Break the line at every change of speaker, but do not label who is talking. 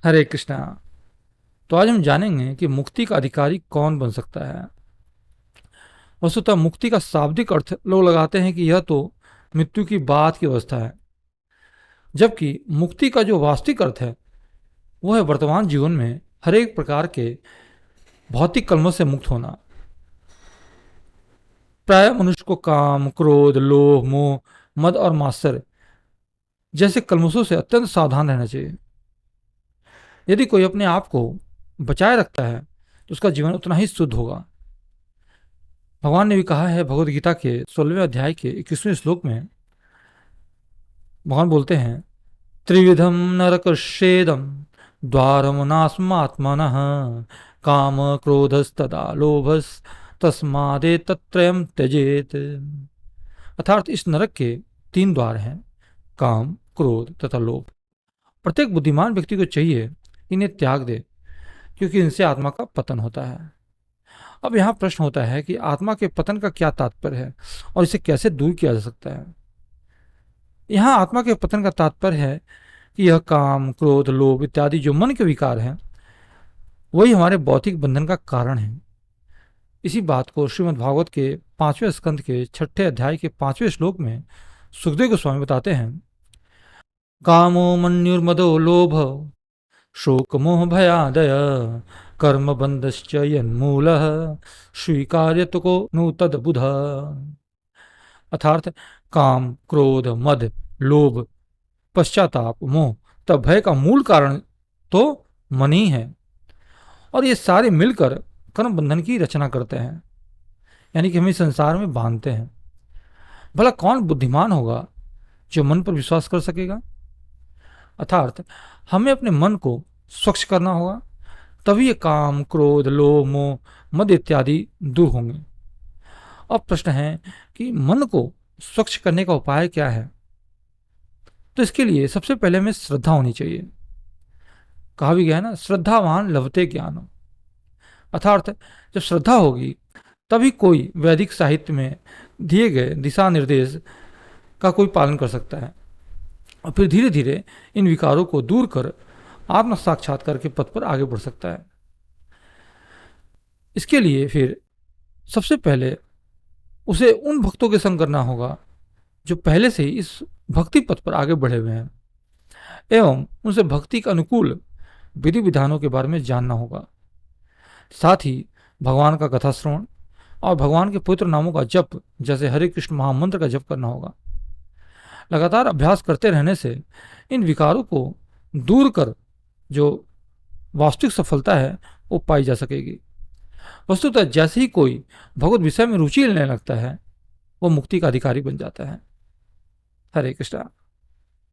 हरे कृष्णा। तो आज हम जानेंगे कि मुक्ति का अधिकारी कौन बन सकता है। वस्तुतः मुक्ति का शाब्दिक अर्थ लोग लगाते हैं कि यह तो मृत्यु की बाद की अवस्था है, जबकि मुक्ति का जो वास्तविक अर्थ है वह है वर्तमान जीवन में हर एक प्रकार के भौतिक कलमों से मुक्त होना। प्राय मनुष्य को काम, क्रोध, लोभ, मोह, मद और मात्सर्य जैसे कलमशों से अत्यंत सावधान रहना चाहिए। यदि कोई अपने आप को बचाए रखता है तो उसका जीवन उतना ही शुद्ध होगा। भगवान ने भी कहा है भगवद गीता के 16वें अध्याय के 21वें श्लोक में, भगवान बोलते हैं, त्रिविधम नरकश्येदम द्वारमनास्मात्मन काम क्रोधस्तदा लोभस तस्मादे तत्रयम त्यजेत। अर्थात इस नरक के तीन द्वार हैं, काम, क्रोध तथा लोभ। प्रत्येक बुद्धिमान व्यक्ति को चाहिए इन्हें त्याग दे, क्योंकि इनसे आत्मा का पतन होता है। अब यहाँ प्रश्न होता है कि आत्मा के पतन का क्या तात्पर्य है और इसे कैसे दूर किया जा सकता है। यहाँ आत्मा के पतन का तात्पर्य है कि यह काम, क्रोध, लोभ इत्यादि जो मन के विकार हैं वही हमारे भौतिक बंधन का कारण है। इसी बात को श्रीमद् भागवत के 5वें स्कंद के 6ठे अध्याय के 5वें श्लोक में सुखदेव गोस्वामी बताते हैं, कामो मन्युर्मदो लोभ शोक मोह भयादय कर्म बंधश्च यन्मूलः स्वीकार्यत को नु तद बुध। अर्थात काम, क्रोध, मद, लोभ, पश्चाताप, मोह तथा भय का मूल कारण तो मन ही है, और ये सारे मिलकर कर्म बंधन की रचना करते हैं, यानी कि हमें संसार में बांधते हैं। भला कौन बुद्धिमान होगा जो मन पर विश्वास कर सकेगा। अर्थात हमें अपने मन को स्वच्छ करना होगा, तभी ये काम, क्रोध, लोभ, मोह, मद इत्यादि दूर होंगे। अब प्रश्न है कि मन को स्वच्छ करने का उपाय क्या है। तो इसके लिए सबसे पहले हमें श्रद्धा होनी चाहिए। कहा भी गया है ना, श्रद्धावान लभते ज्ञान। अर्थात जब श्रद्धा होगी तभी कोई वैदिक साहित्य में दिए गए दिशा निर्देश का कोई पालन कर सकता है, और फिर धीरे धीरे इन विकारों को दूर कर आत्म साक्षात्कार के पथ पर आगे बढ़ सकता है। इसके लिए फिर सबसे पहले उसे उन भक्तों के संग करना होगा जो पहले से ही इस भक्ति पथ पर आगे बढ़े हुए हैं, एवं उनसे भक्ति के अनुकूल विधि विधानों के बारे में जानना होगा। साथ ही भगवान का कथा श्रवण और भगवान के पवित्र नामों का जप, जैसे हरे कृष्ण महामंत्र का जप करना होगा। लगातार अभ्यास करते रहने से इन विकारों को दूर कर जो वास्तविक सफलता है वो पाई जा सकेगी। वस्तुतः जैसे ही कोई भगवत विषय में रुचि लेने लगता है वो मुक्ति का अधिकारी बन जाता है। हरे कृष्णा।